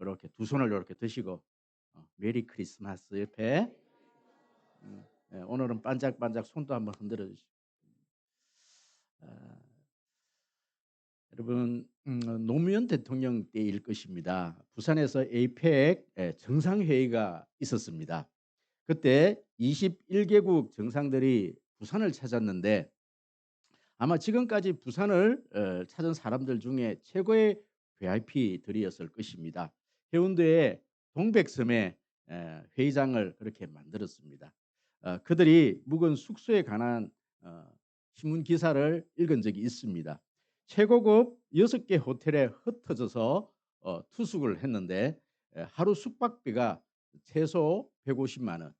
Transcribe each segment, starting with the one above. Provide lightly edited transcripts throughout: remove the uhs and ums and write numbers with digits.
이렇게 두 손을 이렇게 드시고 메리 크리스마스 옆에 예, 오늘은 반짝반짝 손도 한번 흔들어 주시고 아, 여러분 노무현 대통령 때일 것입니다. 부산에서 에이펙 정상회의가 있었습니다. 그때 21개국 정상들이 부산을 찾았는데 아마 지금까지 부산을 찾은 사람들 중에 최고의 VIP들이었을 것입니다. 해운대의 동백섬에 회의장을 그렇게 만들었습니다. 그들이 묵은 숙소에 관한 신문 기사를 읽은 적이 있습니다. 최고급 6개 호텔에 흩어져서 투숙을 했는데 하루 숙박비가 최소 150만 원,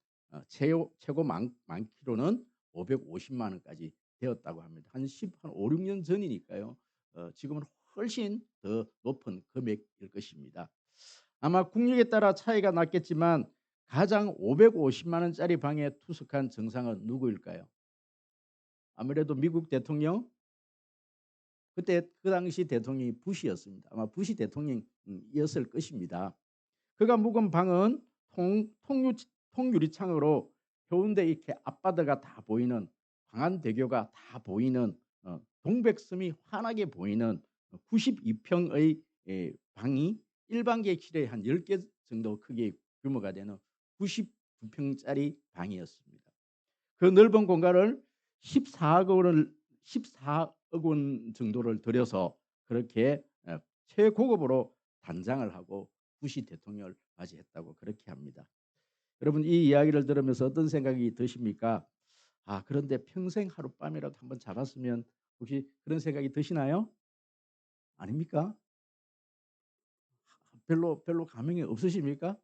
최고 많기로는 550만 원까지 되었다고 합니다. 한 5, 6년 전이니까요. 지금은 훨씬 더 높은 금액일 것입니다. 아마 국력에 따라 차이가 났겠지만 가장 550만 원짜리 방에 투숙한 정상은 누구일까요? 아무래도 미국 대통령, 그때 그 당시 대통령이 부시였습니다. 아마 부시 대통령이었을 것입니다. 그가 묵은 방은 통유리창으로 해운대 이렇게 앞바다가 다 보이는 광안대교가 다 보이는 동백섬이 환하게 보이는 92평의 방이 일반 객실의 한 10개 정도 크기의 규모가 되는 92평짜리 방이었습니다. 그 넓은 공간을 14억 원 정도를 들여서 그렇게 최고급으로 단장을 하고 부시 대통령을 맞이했다고 그렇게 합니다. 여러분 이 이야기를 들으면서 어떤 생각이 드십니까? 아 그런데 평생 하룻밤이라도 한번 잡았으면 혹시 그런 생각이 드시나요? 아닙니까? 별로 감흥이 없으십니까?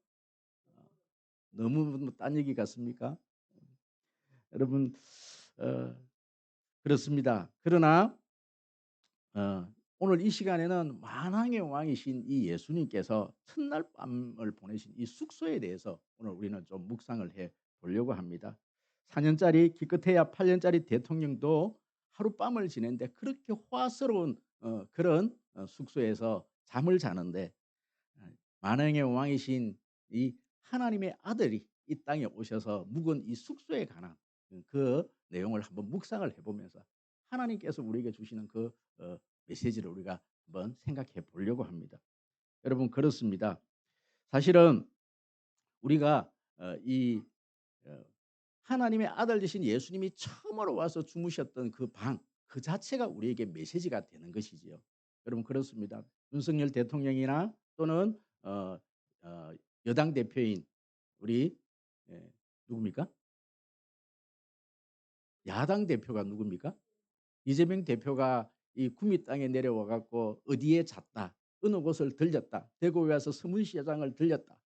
너무 딴 얘기 같습니까? 여러분 그렇습니다. 그러나 오늘 이 시간에는 만왕의 왕이신 이 예수님께서 첫날 밤을 보내신 이 숙소에 대해서 오늘 우리는 좀 묵상을 해 보려고 합니다. 4년짜리 기껏해야 8년짜리 대통령도 하룻밤을 지냈는데 그렇게 화스러운 그런 숙소에서 잠을 자는데 만왕의 왕이신 이 하나님의 아들이 이 땅에 오셔서 묵은 이 숙소에 관한 그 내용을 한번 묵상을 해보면서 하나님께서 우리에게 주시는 그 메시지를 우리가 한번 생각해 보려고 합니다. 여러분 그렇습니다. 사실은 우리가 이 하나님의 아들 되신 예수님이 처음으로 와서 주무셨던 그 방, 그 자체가 우리에게 메시지가 되는 것이지요. 여러분 그렇습니다. 윤석열 대통령이나 또는 여당 대표인 우리 누굽니까? 야당 대표가 누굽니까? 이재명 대표가 이 구미 땅에 내려와 갖고 어디에 잤다, 어느 곳을 들렸다, 대구에 와서 서문시장을 들렸다.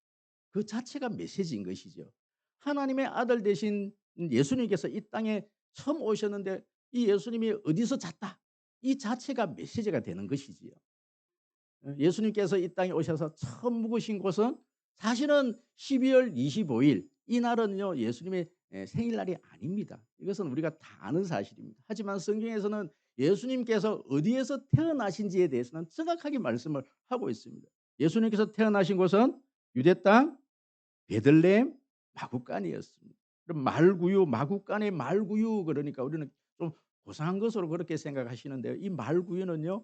그 자체가 메시지인 것이죠. 하나님의 아들 되신 예수님께서 이 땅에 처음 오셨는데 이 예수님이 어디서 잤다. 이 자체가 메시지가 되는 것이지요. 예수님께서 이 땅에 오셔서 처음 묵으신 곳은 사실은 12월 25일 이날은요 예수님의 생일날이 아닙니다. 이것은 우리가 다 아는 사실입니다. 하지만 성경에서는 예수님께서 어디에서 태어나신지에 대해서는 정확하게 말씀을 하고 있습니다. 예수님께서 태어나신 곳은 유대 땅 베들레헴 마구간이었습니다. 말구유 마구간의 말구유 그러니까 우리는 좀 고상한 것으로 그렇게 생각하시는데요. 이 말구유는요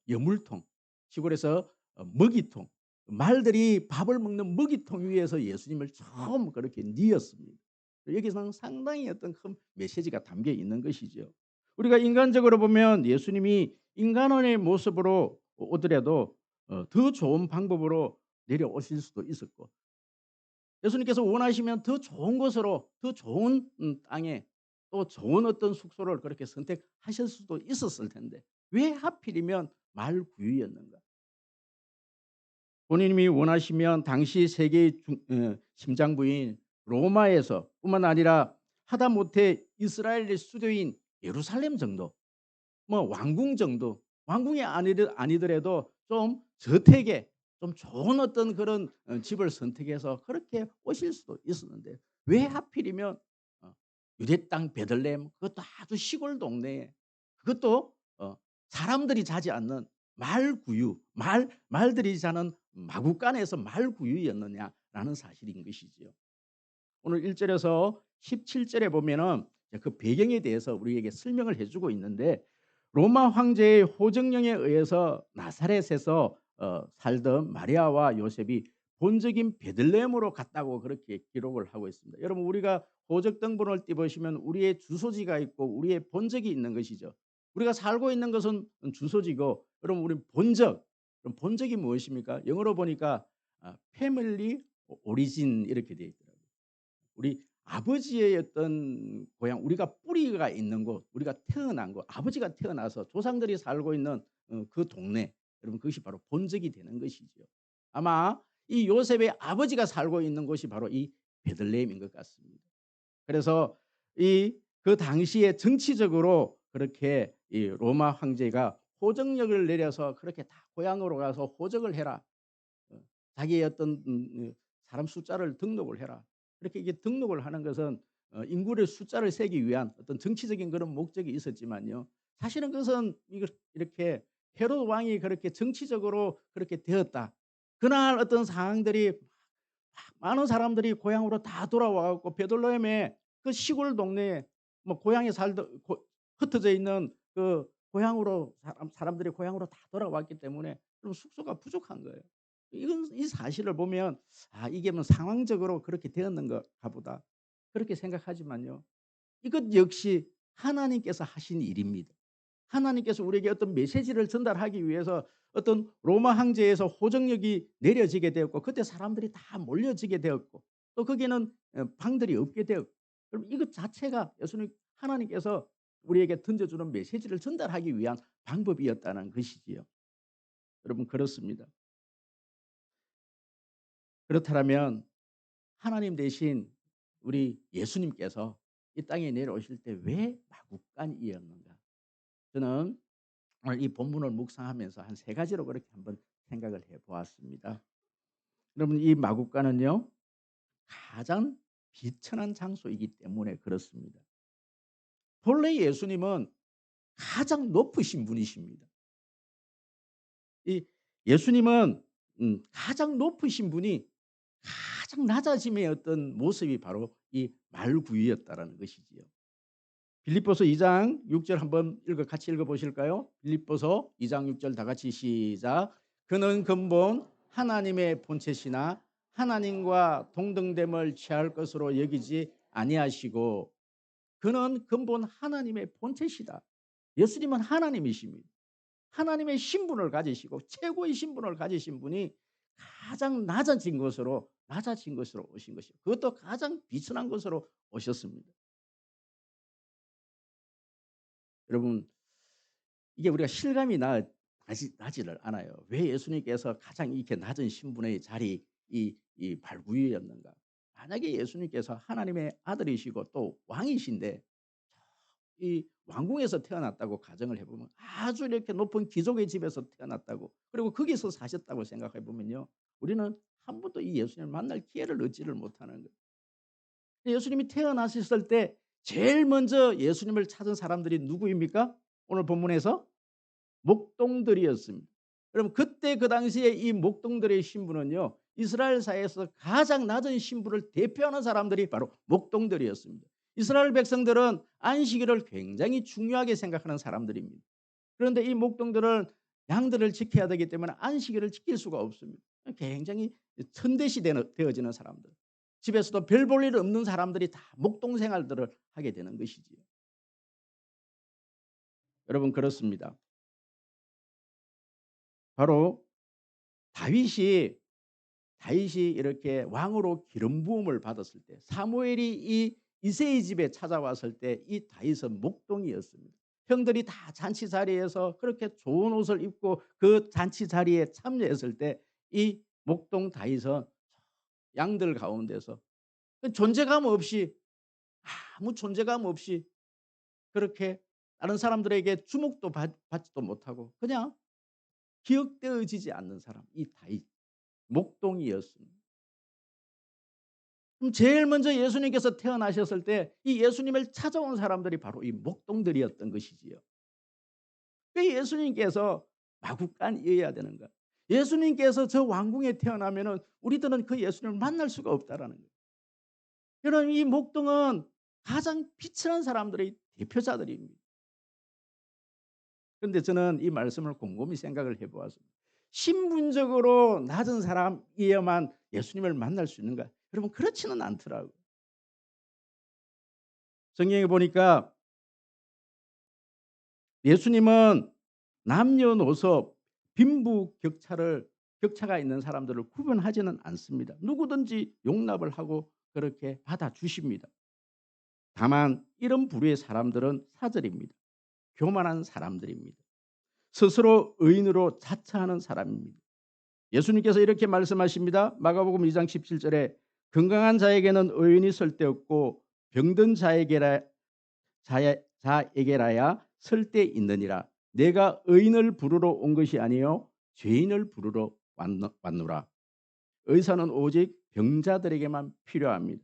여물통 시골에서 먹이통 말들이 밥을 먹는 먹이통 위에서 예수님을 처음 그렇게 뉘었습니다. 여기서는 상당히 어떤 큰 메시지가 담겨 있는 것이죠. 우리가 인간적으로 보면 예수님이 인간의 모습으로 오더라도 더 좋은 방법으로 내려오실 수도 있었고 예수님께서 원하시면 더 좋은 곳으로 더 좋은 땅에 또 좋은 어떤 숙소를 그렇게 선택하실 수도 있었을 텐데 왜 하필이면 말구유였는가? 본인이 원하시면 당시 세계의 심장부인 로마에서 뿐만 아니라 하다못해 이스라엘의 수도인 예루살렘 정도 뭐 왕궁 정도 왕궁이 아니더라도 좀 저택에 좀 좋은 어떤 그런 집을 선택해서 그렇게 오실 수도 있었는데 왜 하필이면 유대 땅 베들레헴 그것도 아주 시골 동네에 그것도 사람들이 자지 않는 말구유, 말들이 사는 마구간에서 말구유였느냐라는 사실인 것이지요. 오늘 1 절에서 17 절에 보면은 그 배경에 대해서 우리에게 설명을 해 주고 있는데, 로마 황제의 호정령에 의해서 나사렛에서 살던 마리아와 요셉이 본적인 베들레헴으로 갔다고 그렇게 기록을 하고 있습니다. 여러분, 우리가 호적 등본을 띄보시면 우리의 주소지가 있고 우리의 본적이 있는 것이죠. 우리가 살고 있는 것은 주소지고, 여러분 우리 본적, 그럼 본적이 무엇입니까? 영어로 보니까 패밀리 오리진 이렇게 되어 있더라고요. 우리 아버지의 어떤 고향, 우리가 뿌리가 있는 곳, 우리가 태어난 곳, 아버지가 태어나서 조상들이 살고 있는 그 동네, 여러분 그것이 바로 본적이 되는 것이죠. 아마 이 요셉의 아버지가 살고 있는 곳이 바로 이 베들레헴인 것 같습니다. 그래서 이 그 당시에 정치적으로 그렇게 이 로마 황제가 호적령을 내려서 그렇게 다 고향으로 가서 호적을 해라. 어 자기의 어떤 사람 숫자를 등록을 해라. 그렇게 이게 등록을 하는 것은 인구의 숫자를 세기 위한 어떤 정치적인 그런 목적이 있었지만요. 사실은 그것은 이걸 이렇게 헤롯 왕이 그렇게 정치적으로 그렇게 되었다. 그날 어떤 상황들이 많은 사람들이 고향으로 다 돌아와 갖고 베들레헴에 그 시골 동네에 뭐 고향에 살던 흩어져 있는 그 고향으로 사람들이 고향으로 다 돌아왔기 때문에 좀 숙소가 부족한 거예요. 이건 이 사실을 보면 '아 이게 뭐 상황적으로 그렇게 되었는가 보다.' 그렇게 생각하지만요. 이것 역시 하나님께서 하신 일입니다. 하나님께서 우리에게 어떤 메시지를 전달하기 위해서 어떤 로마 황제에서 호정력이 내려지게 되었고, 그때 사람들이 다 몰려지게 되었고, 또 거기는 방들이 없게 되었고, 그럼 이것 자체가 예수님 하나님께서 우리에게 던져주는 메시지를 전달하기 위한 방법이었다는 것이지요. 여러분 그렇습니다. 그렇다면 하나님 대신 우리 예수님께서 이 땅에 내려오실 때 왜 마구간이었는가? 저는 오늘 이 본문을 묵상하면서 한 세 가지로 그렇게 한번 생각을 해 보았습니다. 여러분, 이 마국간은요 가장 비천한 장소이기 때문에 그렇습니다. 본래 예수님은 가장 높으신 분이십니다. 이 예수님은 가장 높으신 분이 가장 낮아짐의 어떤 모습이 바로 이 말구유였다라는 것이지요. 빌립보서 2장 6절 한번 같이 읽어 보실까요? 빌립보서 2장 6절 다 같이 시작. 그는 근본 하나님의 본체시나 하나님과 동등됨을 취할 것으로 여기지 아니하시고, 그는 근본 하나님의 본체시다. 예수님은 하나님이십니다. 하나님의 신분을 가지시고 최고의 신분을 가지신 분이 가장 낮아진 것으로 오신 것이요. 그것도 가장 비천한 것으로 오셨습니다. 여러분, 이게 우리가 실감이 나지를 않아요. 왜 예수님께서 가장 이렇게 낮은 신분의 자리, 이 발구유였는가? 만약에 예수님께서 하나님의 아들이시고 또 왕이신데 이 왕궁에서 태어났다고 가정을 해 보면, 아주 이렇게 높은 귀족의 집에서 태어났다고, 그리고 거기서 사셨다고 생각해 보면요. 우리는 한 번도 이 예수님을 만날 기회를 얻지를 못하는 거예요. 예수님이 태어나셨을 때 제일 먼저 예수님을 찾은 사람들이 누구입니까? 오늘 본문에서 목동들이었습니다. 여러분, 그때 그 당시에 이 목동들의 신분은요, 이스라엘 사회에서 가장 낮은 신분을 대표하는 사람들이 바로 목동들이었습니다. 이스라엘 백성들은 안식일을 굉장히 중요하게 생각하는 사람들입니다. 그런데 이 목동들은 양들을 지켜야 되기 때문에 안식일을 지킬 수가 없습니다. 굉장히 천대시 되어지는 사람들, 집에서도 별 볼 일 없는 사람들이 다 목동 생활들을 하게 되는 것이지요. 여러분 그렇습니다. 바로 다윗이 다윗이 이렇게 왕으로 기름 부음을 받았을 때, 사무엘이 이 이새의 집에 찾아왔을 때 이 다윗은 목동이었습니다. 형들이 다 잔치 자리에서 그렇게 좋은 옷을 입고 그 잔치 자리에 참여했을 때 이 목동 다윗은 양들 가운데서 그 존재감 없이, 아무 존재감 없이 그렇게 다른 사람들에게 주목도 받지도 못하고 그냥 기억되어지지 않는 사람, 이 다윗 목동이었습니다. 그럼 제일 먼저 예수님께서 태어나셨을 때 이 예수님을 찾아온 사람들이 바로 이 목동들이었던 것이지요. 그 예수님께서 마구간이어야 되는가? 예수님께서 저 왕궁에 태어나면은 우리들은 그 예수님을 만날 수가 없다라는 거예요. 여러분 이 목동은 가장 비천한 사람들의 대표자들입니다. 그런데 저는 이 말씀을 곰곰이 생각을 해 보았습니다. 신분적으로 낮은 사람이어야만 예수님을 만날 수 있는가? 여러분 그렇지는 않더라고요. 성경에 보니까 예수님은 남녀노소 격차가 있는 사람들을 구분하지는 않습니다. 누구든지 용납을 하고 그렇게 받아주십니다. 다만 이런 부류의 사람들은 사절입니다. 교만한 사람들입니다. 스스로 의인으로 자처하는 사람입니다. 예수님께서 이렇게 말씀하십니다. 마가복음 2장 17절에 건강한 자에게는 의인이 쓸데없고 병든 자에게라야 쓸데있느니라. 내가 의인을 부르러 온 것이 아니요 죄인을 부르러 왔노라. 의사는 오직 병자들에게만 필요합니다.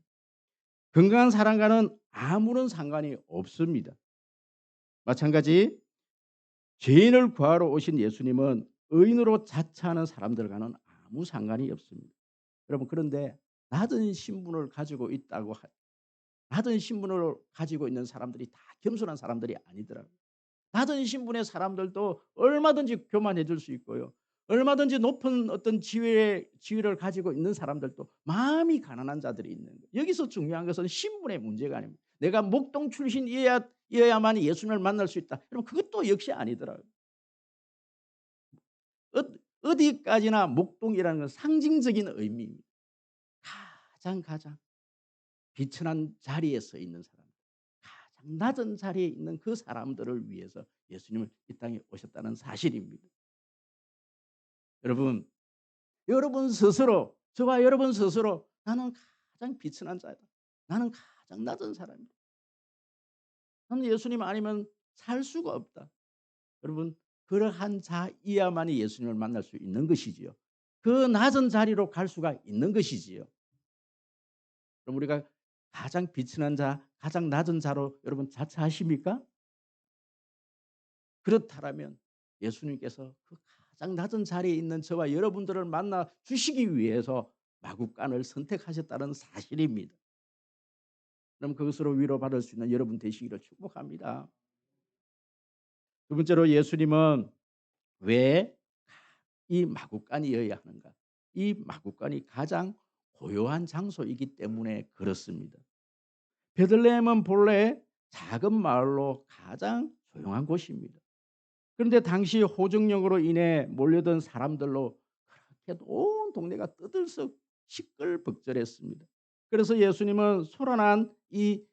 건강한 사람과는 아무런 상관이 없습니다. 마찬가지 죄인을 구하러 오신 예수님은 의인으로 자처하는 사람들과는 아무 상관이 없습니다. 여러분 그런데 낮은 신분을 가지고 있는 사람들이 다 겸손한 사람들이 아니더라고요. 낮은 신분의 사람들도 얼마든지 교만해 줄 수 있고요. 얼마든지 높은 어떤 지위를 가지고 있는 사람들도 마음이 가난한 자들이 있는 거예요. 여기서 중요한 것은 신분의 문제가 아닙니다. 내가 목동 출신이어야만 예수님을 만날 수 있다. 여러분 그것도 역시 아니더라고요. 어디까지나 목동이라는 건 상징적인 의미입니다. 가장 비천한 자리에 서 있는 사람, 가장 낮은 자리에 있는 그 사람들을 위해서 예수님을 이 땅에 오셨다는 사실입니다. 여러분 스스로, 저와 여러분 스스로 나는 가장 비천한 자다. 나는 가장 낮은 사람이다. 나는 예수님 아니면 살 수가 없다. 여러분 그러한 자이야만이 예수님을 만날 수 있는 것이지요. 그 낮은 자리로 갈 수가 있는 것이지요. 그럼 우리가 가장 비천한 자, 가장 낮은 자로 여러분 자처하십니까? 그렇다면 예수님께서 그 가장 낮은 자리에 있는 저와 여러분들을 만나 주시기 위해서 마구간을 선택하셨다는 사실입니다. 그럼 그것으로 위로받을 수 있는 여러분 되시기를 축복합니다. 두 번째로 예수님은 왜 이 마구간이어야 하는가? 이 마구간이 가장 고요한 장소이기 때문에 그렇습니다. 베들레헴은 본래 작은 마을로 가장 조용한 곳입니다. 그런데 당시 호정령으로 인해 몰려든 사람들로 그렇게 온 동네가 떠들썩 시끌벅적했습니다. 그래서 예수님은 소란한 이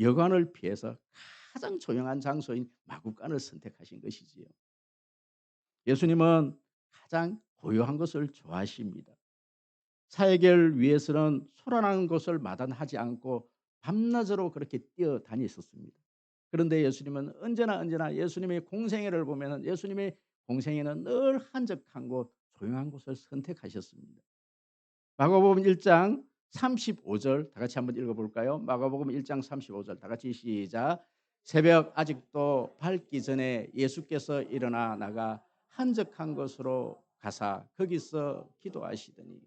여관을 피해서 가장 조용한 장소인 마구간을 선택하신 것이지요. 예수님은 가장 고요한 것을 좋아하십니다. 사역을 위해서는 소란한 곳을 마다하지 않고 밤낮으로 그렇게 뛰어다녔었습니다. 그런데 예수님은 언제나 예수님의 공생애를 보면은 예수님의 공생애는 늘 한적한 곳, 조용한 곳을 선택하셨습니다. 마가복음 1장 35절 다 같이 한번 읽어볼까요? 마가복음 1장 35절 다 같이 시작. 새벽 아직도 밝기 전에 예수께서 일어나 나가 한적한 곳으로 가사 거기서 기도하시더니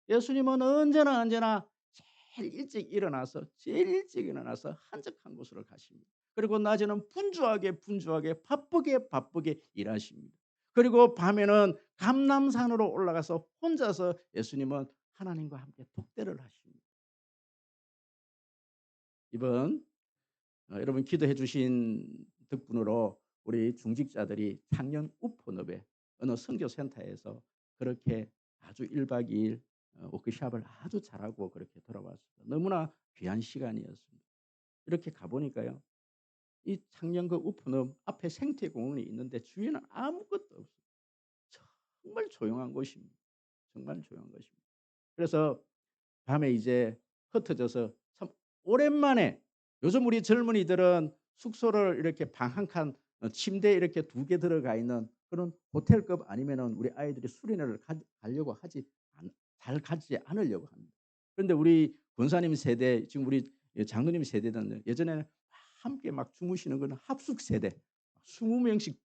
예수님은 언제나 제일 일찍 일어나서 한적한 곳으로 가십니다. 그리고 낮에는 분주하게 바쁘게 일하십니다. 그리고 밤에는 감람산으로 올라가서 혼자서 예수님은 하나님과 함께 독대를 하십니다. 이번 여러분 기도해 주신 덕분으로 우리 중직자들이 작년 우포늪에 어느 선교센터에서 그렇게 아주 1박 2일 워크숍을 아주 잘하고 그렇게 돌아왔습니다. 너무나 귀한 시간이었습니다. 이렇게 가보니까요. 이 창녕 그 우포늪 앞에 생태공원이 있는데 주위에는 아무것도 없어요. 정말 조용한 곳입니다. 정말 조용한 곳입니다. 그래서 밤에 이제 흩어져서 참 오랜만에 요즘 우리 젊은이들은 숙소를 이렇게 방 한 칸 침대 이렇게 2개 들어가 있는 그런 호텔급 아니면은 우리 아이들이 수련회를 가려고 잘 가지 않으려고 합니다. 그런데 우리 권사님 세대 지금 우리 장로님 세대는 예전에는 함께 막 주무시는 건 합숙 세대 20명씩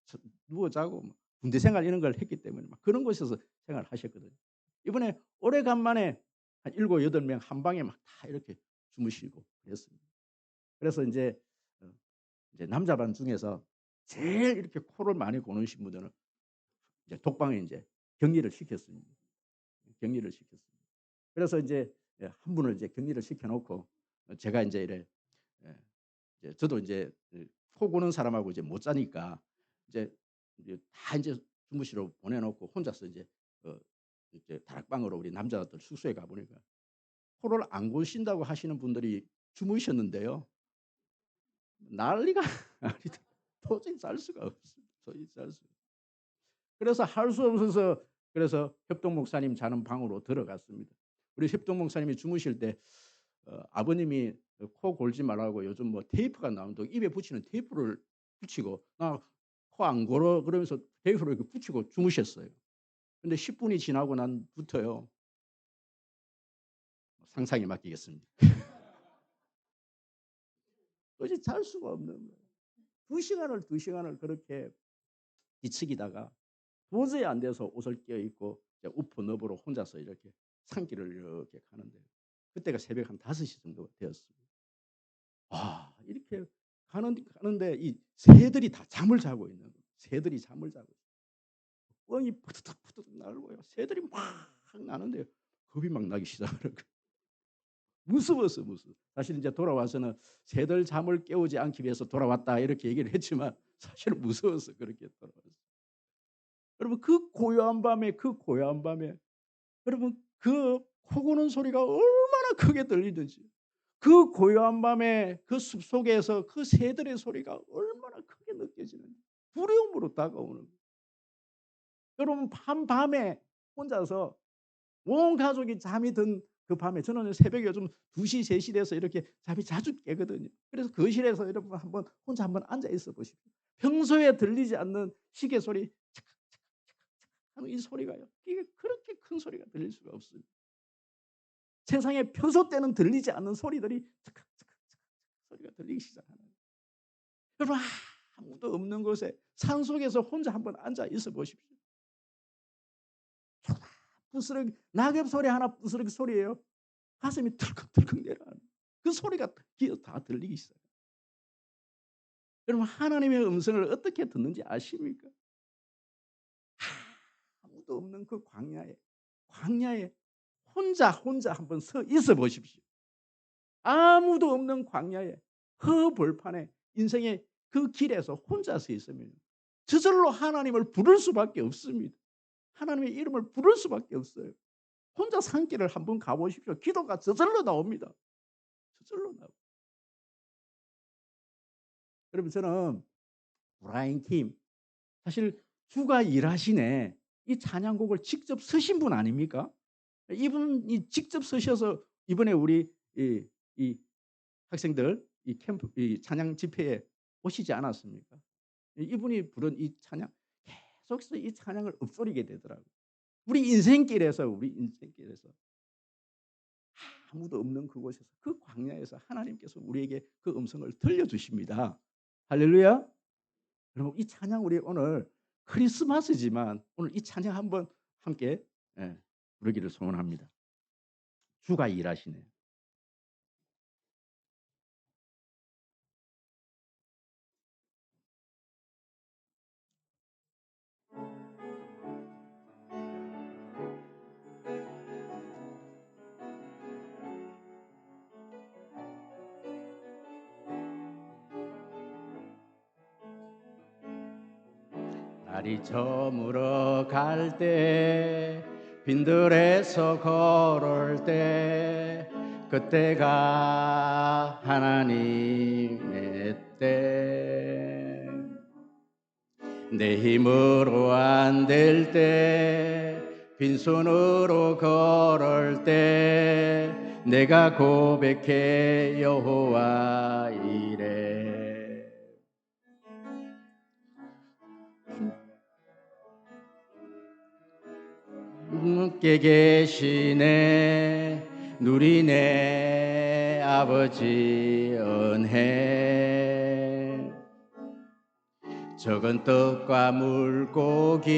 누워 자고 군대 생활 이런 걸 했기 때문에 막 그런 곳에서 생활하셨거든요. 이번에 오래간만에 한 7, 8명 한 방에 막 다 이렇게 주무시고 그랬습니다. 그래서 이제 남자반 중에서 제일 이렇게 코를 많이 고는 분들은 이제 독방에 이제 격리를 시켰습니다. 격리를 시켰습니다. 그래서 한 분을 이제 격리를 시켜놓고 제가 이제 이래 이제 저도 코 고는 사람하고 이제 못 자니까 이제 다 이제 주무시러 보내놓고 혼자서 이제 다락방으로 우리 남자들 숙소에 가 보니까 코를 안 고신다고 하시는 분들이 주무셨는데요. 난리가 아니다. 도저히 잘 수가 없습니다. 도저히 잘 수가. 그래서 할 수 없어서 그래서 협동 목사님 자는 방으로 들어갔습니다. 우리 협동 목사님이 주무실 때 아버님이 코 골지 말라고 요즘 뭐 테이프가 나온다고 입에 붙이는 테이프를 붙이고 나 코 안 골어 그러면서 테이프를 이렇게 붙이고 주무셨어요. 근데 10분이 지나고 난부터요. 상상에 맡기겠습니다. 도저히 잘 수가 없는 거예요. 2시간을 그렇게 뒤척이다가 도저히 안 돼서 옷을 껴입고 우퍼 너버로 혼자서 이렇게 산길을 이렇게 가는데 그때가 새벽 한 5시 정도 되었습니다. 이렇게 가는데 이 새들이 다 잠을 자고 있는 거예요. 새들이 잠을 자고 있어요. 꿩이 푸드득 날고요. 새들이 막 나는데 겁이 막 나기 시작하는 거예요. 무서웠어. 사실 이제 돌아와서는 새들 잠을 깨우지 않기 위해서 돌아왔다 이렇게 얘기를 했지만 사실은 무서워서 그렇게 돌아왔어요. 여러분 그 고요한 밤에 여러분 그 코 고는 소리가 얼마나 크게 들리든지 그 고요한 밤에 그 숲속에서 그 새들의 소리가 얼마나 크게 느껴지는지 두려움으로 다가오는 거예요. 여러분 밤에 혼자서 온 가족이 잠이 든 그 밤에 저는 새벽에 요즘 2시, 3시 돼서 이렇게 잠이 자주 깨거든요. 그래서 거실에서 여러분 혼자 한번 앉아 있어 보십시오. 평소에 들리지 않는 시계 소리 하는 이 소리가요. 이게 그렇게 큰 소리가 들릴 수가 없습니다. 세상에 평소 때는 들리지 않는 소리들이 소리가 들리기 시작하는 거예요. 여러분 아무도 없는 곳에 산속에서 혼자 한번 앉아 있어 보십시오. 부스러기 낙엽 소리 하나 부스러기 소리예요. 가슴이 덜컥덜컥 내려가는 그 소리가 귀에 다 들리기 시작해요. 여러분 하나님의 음성을 어떻게 듣는지 아십니까? 아무도 없는 그 광야에 혼자 한번 서 있어 보십시오. 아무도 없는 광야에 허벌판에 인생의 그 길에서 혼자 서 있으면 저절로 하나님을 부를 수밖에 없습니다. 하나님의 이름을 부를 수밖에 없어요. 혼자 산길을 한번 가보십시오. 기도가 저절로 나옵니다. 저절로 나옵니다. 여러분 저는 브라이언 킴 사실 주가 일하시네 이 찬양곡을 직접 쓰신 분 아닙니까? 이분이 직접 쓰셔서 이번에 우리 이 학생들 이 캠프 이 찬양 집회에 오시지 않았습니까? 이분이 부른 이 찬양 계속해서 이 찬양을 읊조리게 되더라고요. 우리 인생길에서 아무도 없는 그곳에서 그 광야에서 하나님께서 우리에게 그 음성을 들려주십니다. 할렐루야. 여러분 이 찬양 우리 오늘 크리스마스지만 오늘 이 찬양 한번 함께 부르기를 소원합니다. 주가 일하시네. 날이 저물어 갈 때 빈들에서 걸을 때 그때가 하나님의 때 내 힘으로 안 될 때 빈손으로 걸을 때 내가 고백해 여호와 이래 함께 계시네 누리네 아버지 은혜 적은 떡과 물고기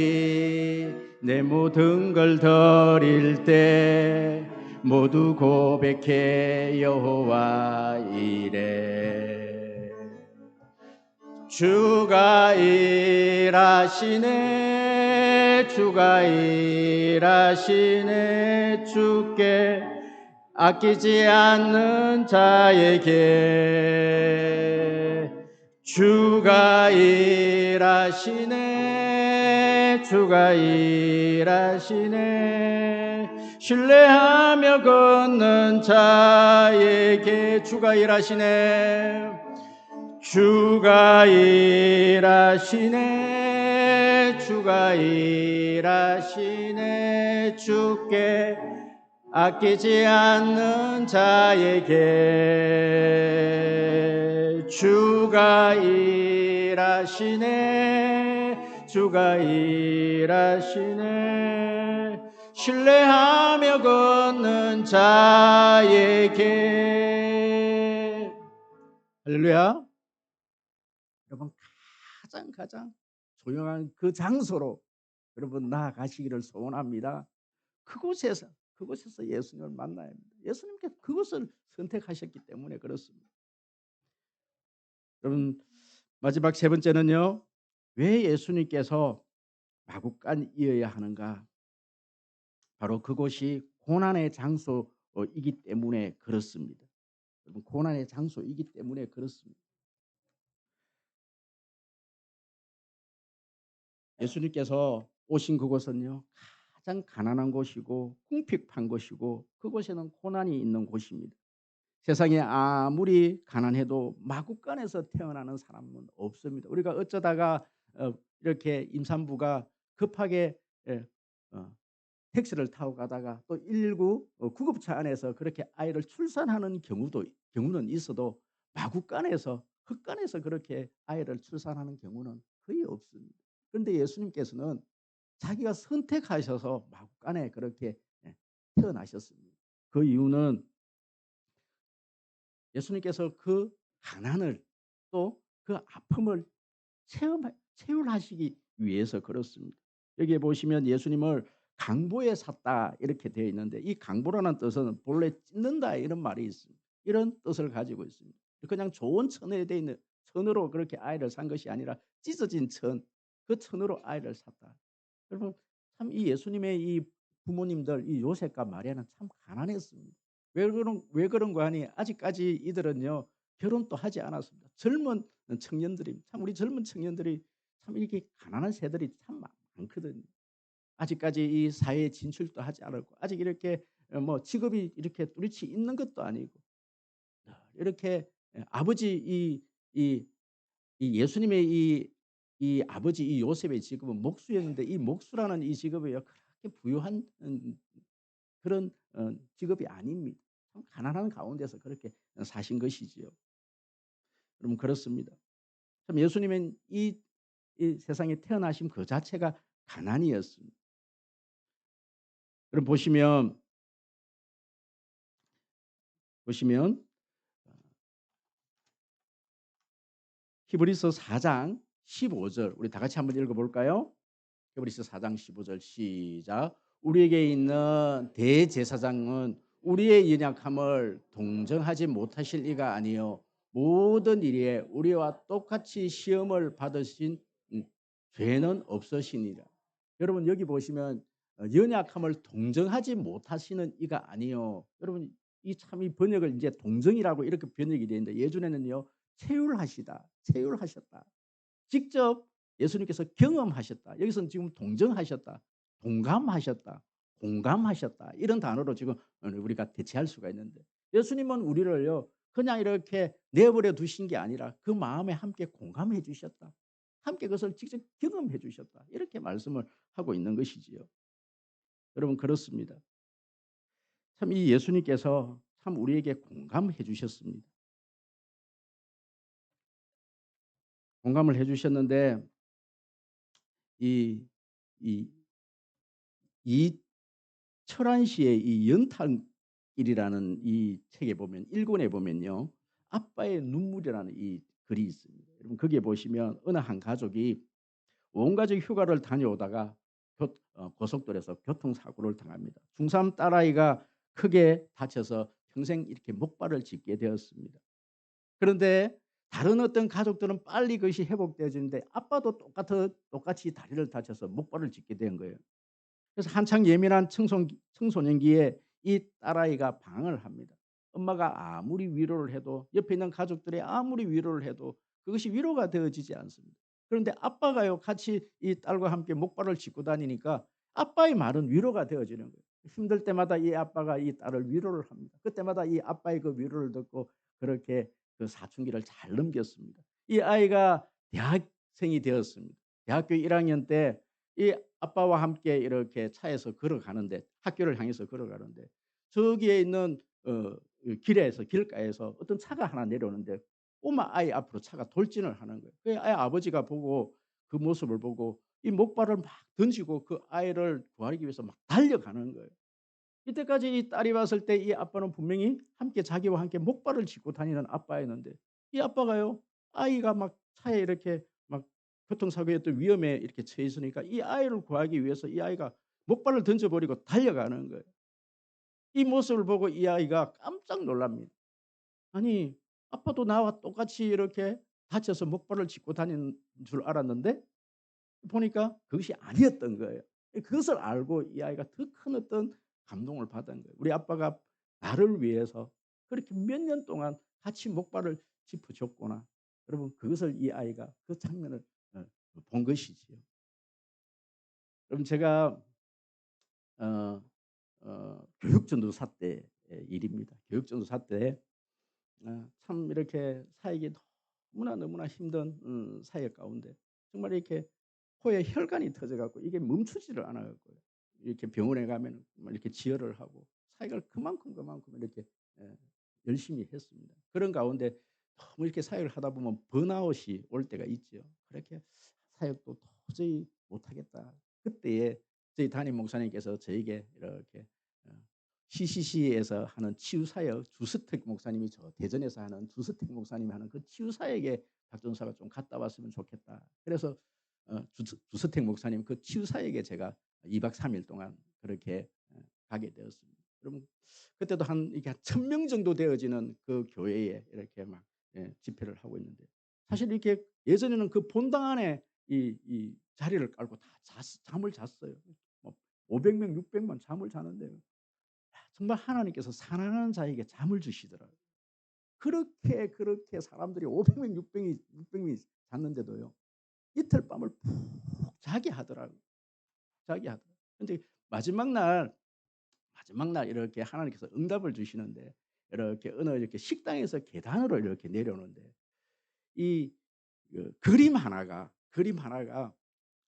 내 모든 걸 드릴 때 모두 고백해 여호와 이래. 주가 일하시네 주가 일하시네 주께 아끼지 않는 자에게 주가 일하시네 주가 일하시네 신뢰하며 걷는 자에게 주가 일하시네 주가 일하시네 주가 일하시네 주께 아끼지 않는 자에게 주가 일하시네 주가 일하시네 신뢰하며 걷는 자에게. 할렐루야. 여러분 가장 조용한 그 장소로 여러분 나아가시기를 소원합니다. 그곳에서 예수님을 만나야 합니다. 예수님께서 그것을 선택하셨기 때문에 그렇습니다. 여러분 마지막 세 번째는요. 왜 예수님께서 마국간이어야 하는가? 바로 그곳이 고난의 장소이기 때문에 그렇습니다. 여러분 고난의 장소이기 때문에 그렇습니다. 예수님께서 오신 그곳은요. 가장 가난한 곳이고 궁핍한 곳이고 그곳에는 고난이 있는 곳입니다. 세상에 아무리 가난해도 마국간에서 태어나는 사람은 없습니다. 우리가 어쩌다가 이렇게 임산부가 급하게 예, 어, 택시를 타고 가다가 또 119 구급차 안에서 그렇게 아이를 출산하는 경우는 있어도 마국간에서 흑간에서 그렇게 아이를 출산하는 경우는 거의 없습니다. 그런데 예수님께서는 자기가 선택하셔서 마국간에 그렇게 태어나셨습니다. 그 이유는 예수님께서 그 가난을 또 그 아픔을 체험하시기 위해서 그렇습니다. 여기에 보시면 예수님을 강보에 샀다 이렇게 되어 있는데 이 강보라는 뜻은 본래 찢는다 이런 말이 있습니다. 이런 뜻을 가지고 있습니다. 그냥 좋은 천에 되어 있는 천으로 그렇게 아이를 산 것이 아니라 찢어진 천, 그 천으로 아이를 샀다. 여러분 참 이 예수님의 이 부모님들 이 요셉과 마리아는 참 가난했습니다. 왜 그런가 하니 아직까지 이들은요 결혼도 하지 않았습니다. 젊은 청년들이 참 우리 젊은 청년들이 참 이렇게 가난한 새들이 참 많거든요. 아직까지 이 사회에 진출도 하지 않았고 아직 이렇게 뭐 직업이 이렇게 뚜렷이 있는 것도 아니고 이렇게 아버지 이 예수님의 이 아버지 이 요셉의 직업은 목수였는데 이 목수라는 이 직업이 그렇게 부유한 그런 직업이 아닙니다. 참 가난한 가운데서 그렇게 사신 것이지요. 여러분 그렇습니다. 참 예수님은 이 세상에 태어나심 그 자체가 가난이었습니다. 여러분 보시면 히브리서 4장 15절 우리 다 같이 한번 읽어볼까요? 히브리서 4장 15절 시작. 우리에게 있는 대제사장은 우리의 연약함을 동정하지 못하실 이가 아니요 모든 일에 우리와 똑같이 시험을 받으신 죄는 없으시니라. 여러분 여기 보시면 연약함을 동정하지 못하시는 이가 아니요. 여러분 이 참 이 번역을 이제 동정이라고 이렇게 번역이 되어 있는데 예전에는요 체휼하셨다. 직접 예수님께서 경험하셨다. 여기서는 지금 동정하셨다. 동감하셨다. 공감하셨다. 이런 단어로 지금 우리가 대체할 수가 있는데 예수님은 우리를요 그냥 이렇게 내버려 두신 게 아니라 그 마음에 함께 공감해 주셨다. 함께 그것을 직접 경험해 주셨다. 이렇게 말씀을 하고 있는 것이지요. 여러분 그렇습니다. 참 이 예수님께서 참 우리에게 공감해 주셨습니다. 공감을 해 주셨는데 이 이 이철환 씨의 이 연탄일이라는 이 책에 보면 1권에 보면요. 아빠의 눈물이라는 이 글이 있습니다. 여러분 거기에 보시면 어느 한 가족이 온 가족 휴가를 다녀오다가 고속도로에서 교통사고를 당합니다. 중3 딸아이가 크게 다쳐서 평생 이렇게 목발을 짚게 되었습니다. 그런데 다른 어떤 가족들은 빨리 그것이 회복되어지는데 아빠도 똑같이 다리를 다쳐서 목발을 짚게 된 거예요. 그래서 한창 예민한 청소년기에 이 딸아이가 방황을 합니다. 엄마가 아무리 위로를 해도 옆에 있는 가족들이 아무리 위로를 해도 그것이 위로가 되어지지 않습니다. 그런데 아빠가요 같이 이 딸과 함께 목발을 짚고 다니니까 아빠의 말은 위로가 되어지는 거예요. 힘들 때마다 이 아빠가 이 딸을 위로를 합니다. 그때마다 이 아빠의 그 위로를 듣고 그렇게 그 사춘기를 잘 넘겼습니다. 이 아이가 대학생이 되었습니다. 대학교 1학년 때 이 아빠와 함께 이렇게 차에서 걸어가는데 학교를 향해서 걸어가는데 저기에 있는 길에서 길가에서 어떤 차가 하나 내려오는데 꼬마 아이 앞으로 차가 돌진을 하는 거예요. 그 아이 아버지가 보고 그 모습을 보고 이 목발을 막 던지고 그 아이를 구하기 위해서 막 달려가는 거예요. 이때까지 이 딸이 봤을 때 이 아빠는 분명히 함께 자기와 함께 목발을 짚고 다니는 아빠였는데 이 아빠가요 아이가 막 차에 이렇게 막 교통사고의 어떤 위험에 이렇게 처해 있으니까 이 아이를 구하기 위해서 이 아이가 목발을 던져버리고 달려가는 거예요. 이 모습을 보고 이 아이가 깜짝 놀랍니다. 아니 아빠도 나와 똑같이 이렇게 다쳐서 목발을 짚고 다니는 줄 알았는데 보니까 그것이 아니었던 거예요. 그것을 알고 이 아이가 더 큰 어떤 감동을 받은 거예요. 우리 아빠가 나를 위해서 그렇게 몇 년 동안 같이 목발을 짚어 줬구나. 여러분 그것을 이 아이가 그 장면을 어 본 것이지요. 여러분 제가 어 교육전도사 때의 일입니다. 교육전도사 때 참 이렇게 사역이 너무나 힘든 사역 가운데 정말 이렇게 코에 혈관이 터져 갖고 이게 멈추지를 않아 갖고요. 이렇게 병원에 가면은 정말 이렇게 지혈을 하고 사역을 그만큼 이렇게 예 열심히 했습니다. 그런 가운데 너무 이렇게 사역을 하다 보면 번아웃이 올 때가 있죠. 그렇게 '사역도 도저히 못하겠다.' 그때에 저희 담임 목사님께서 저에게 이렇게 어 CCC에서 하는 치유사역 주스택 목사님이 저 대전에서 하는 주스택 목사님이 하는 그 치유사역에 박 전사가 좀 갔다 왔으면 좋겠다. 그래서 주스택 목사님 그 치유사역에 제가 2박 3일 동안 그렇게 가게 되었습니다. 그럼 그때도 한 이게 한 1,000명 정도 되어지는 그 교회에 이렇게 막 집회를 하고 있는데 사실 이렇게 예전에는 그 본당 안에 이 자리를 깔고 다 잠을 잤어요. 뭐 500 명, 600만 잠을 자는데요. 정말 하나님께서 사랑하는 자에게 잠을 주시더라고요. 그렇게 사람들이 500 명, 600 명이 잤는데도요. 이틀 밤을 푹 자게 하더라고요. 자게 하더라고요. 근데 마지막 날 이렇게 하나님께서 응답을 주시는데 이렇게 어느 이렇게 식당에서 계단으로 이렇게 내려오는데 이 그림 하나가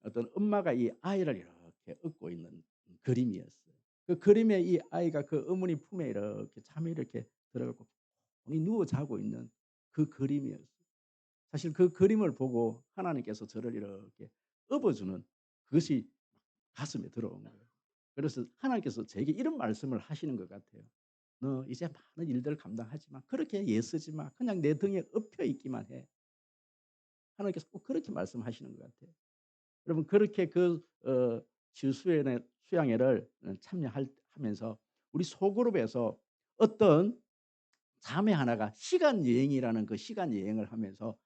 어떤 엄마가 이 아이를 이렇게 업고 있는 그림이었어요. 그 그림에 이 아이가 그 어머니 품에 이렇게 잠에 이렇게 들어가고 누워 자고 있는 그 그림이었어요. 사실 그 그림을 보고 하나님께서 저를 이렇게 업어주는 그것이 가슴에 들어온 거예요. 그래서 하나님께서 제게 이런 말씀을 하시는 것 같아요. "너 이제 많은 일들을 감당하지 마. 그렇게 애쓰지 마. 그냥 내 등에 업혀 있기만 해." 하나님께서 꼭 그렇게 말씀하시는 것 같아요. 여러분 그렇게 그 수양회를 참여할 하면서 우리 소그룹에서 어떤 자매 하나가 시간 여행이라는 그 시간 여행을 하면서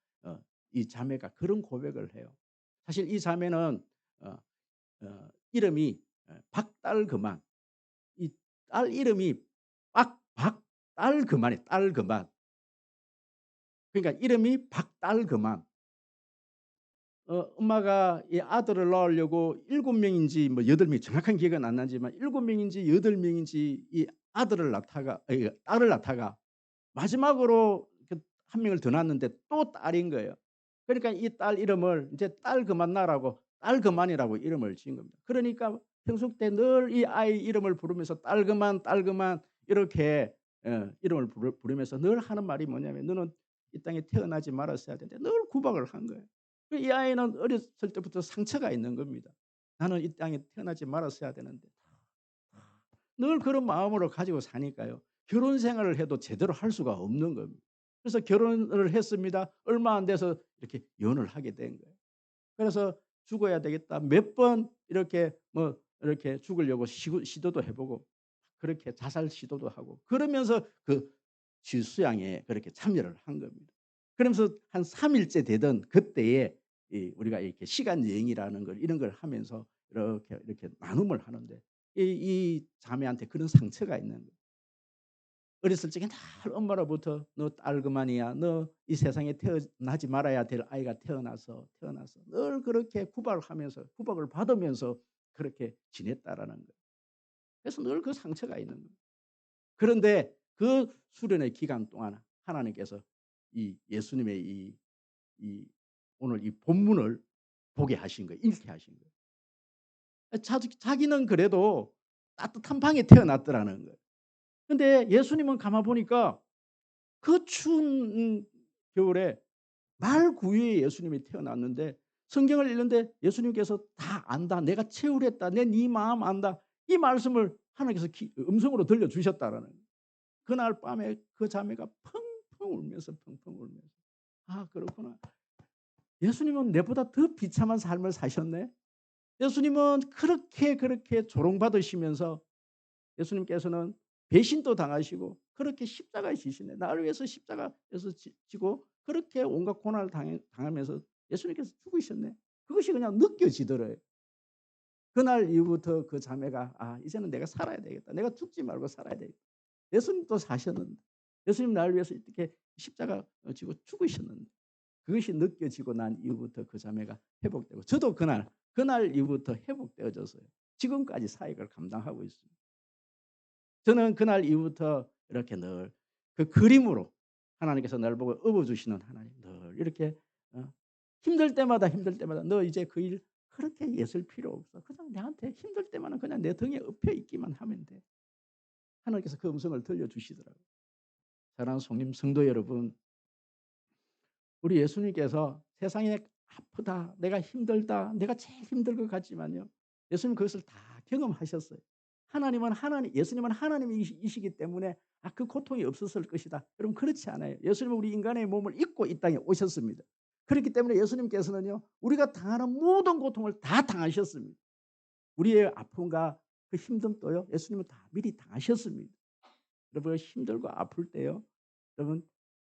이 자매가 그런 고백을 해요. 사실 이 자매는 어 이름이 박달그만. 이 딸 이름이 박달그만이에요. 딸그만. 그러니까 이름이 박달그만. 엄마가 이 아들을 낳으려고 7 명인지 뭐 8 명 정확한 기억은 안 나지만 7 명인지 8 명인지 이 아들을 낳다가 딸을 낳다가 마지막으로 그 한 명을 더 낳았는데 또 딸인 거예요. 그러니까 이 딸 이름을 이제 딸 그만 나라고 딸 그만이라고 이름을 지은 겁니다. 그러니까 평소 때 늘 이 아이 이름을 부르면서 딸 그만, 딸 그만 이렇게 이름을 부르면서 늘 하는 말이 뭐냐면 "너는 이 땅에 태어나지 말았어야 되는데." 늘 구박을 한 거예요. 이 아이는 어렸을 때부터 상처가 있는 겁니다. '나는 이 땅에 태어나지 말았어야 되는데.' 늘 그런 마음으로 가지고 사니까요. 결혼 생활을 해도 제대로 할 수가 없는 겁니다. 그래서 결혼을 했습니다. 얼마 안 돼서 이렇게 이혼을 하게 된 거예요. 그래서 '죽어야 되겠다.' 몇 번 이렇게 뭐 이렇게 죽으려고 시도도 해 보고 그렇게 자살 시도도 하고 그러면서 그 수양에 그렇게 참여를 한 겁니다. 그러면서 한 3 일째 되던 그때에 우리가 이렇게 시간 여행이라는 걸 이런 걸 하면서 이렇게 나눔을 하는데 이 자매한테 그런 상처가 있는 거예요. 어렸을 적에 늘 엄마로부터 "너 딸 그만이야. 너 이 세상에 태어나지 말아야 될 아이가 태어나서 늘 그렇게 구박을 받으면서 그렇게 지냈다."라는 거예요. 그래서 늘 그 상처가 있는 거예요. 그런데 그 수련의 기간 동안 하나님께서 이 예수님의 이 오늘 이 본문을 보게 하신 거예요. 읽게 하신 거예요. 자기는 그래도 따뜻한 방에 태어났더라는 거예요. 근데 예수님은 가만 보니까 그 추운 겨울에 말 구유에 예수님이 태어났는데 성경을 읽는데 예수님께서 "다 안다. 내가 채우랬다. 내 네 마음 안다." 이 말씀을 하나님께서 음성으로 들려주셨다라는 거예요. 그날 밤에 그 자매가 펑펑 울면서 펑펑 울면서 '아 그렇구나. 예수님은 내보다 더 비참한 삶을 사셨네.' 예수님은 그렇게 조롱받으시면서 예수님께서는 배신도 당하시고 그렇게 십자가에 지시네. 나를 위해서 십자가에서 지고 그렇게 온갖 고난을 당하면서 예수님께서 죽으셨네. 그것이 그냥 느껴지더래요. 그날 이후부터 그 자매가 '아 이제는 내가 살아야 되겠다. 내가 죽지 말고 살아야 되겠다.' 예수님도 사셨는데 예수님 나를 위해서 이렇게 십자가 지고 죽으셨는데 그것이 느껴지고 난 이후부터 그 자매가 회복되고 저도 그날 이후부터 회복되어져서요. 지금까지 사역을 감당하고 있습니다. 저는 그날 이후부터 이렇게 늘 그 그림으로 하나님께서 나를 보고 업어 주시는 하나님 늘 이렇게 힘들 때마다 "너 이제 그 일 그렇게 애쓸 필요 없어. 그냥 나한테 힘들 때마다 그냥 내 등에 업혀 있기만 하면 돼." 하나님께서 그 음성을 들려주시더라고요. 사랑하는 성님 성도 여러분, 우리 예수님께서 세상에 아프다, 내가 힘들다, 내가 제일 힘들 것 같지만요. 예수님 그것을 다 경험하셨어요. 예수님은 하나님이시기 때문에 그 고통이 없었을 것이다. 여러분 그렇지 않아요. 예수님은 우리 인간의 몸을 입고 이 땅에 오셨습니다. 그렇기 때문에 예수님께서는요. 우리가 당하는 모든 고통을 다 당하셨습니다. 우리의 아픔과 그 힘듦도요. 예수님은 다 미리 당하셨습니다. 여러분 힘들고 아플 때요. 여러분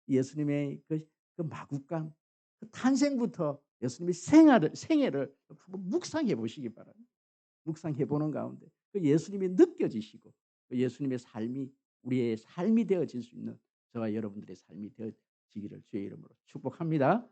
예수님의 그 마구간 그 탄생부터 예수님의 생애를 한번 묵상해 보시기 바랍니다. 묵상해 보는 가운데 그 예수님이 느껴지시고 그 예수님의 삶이 우리의 삶이 되어질 수 있는 저와 여러분들의 삶이 되어지기를 주의 이름으로 축복합니다.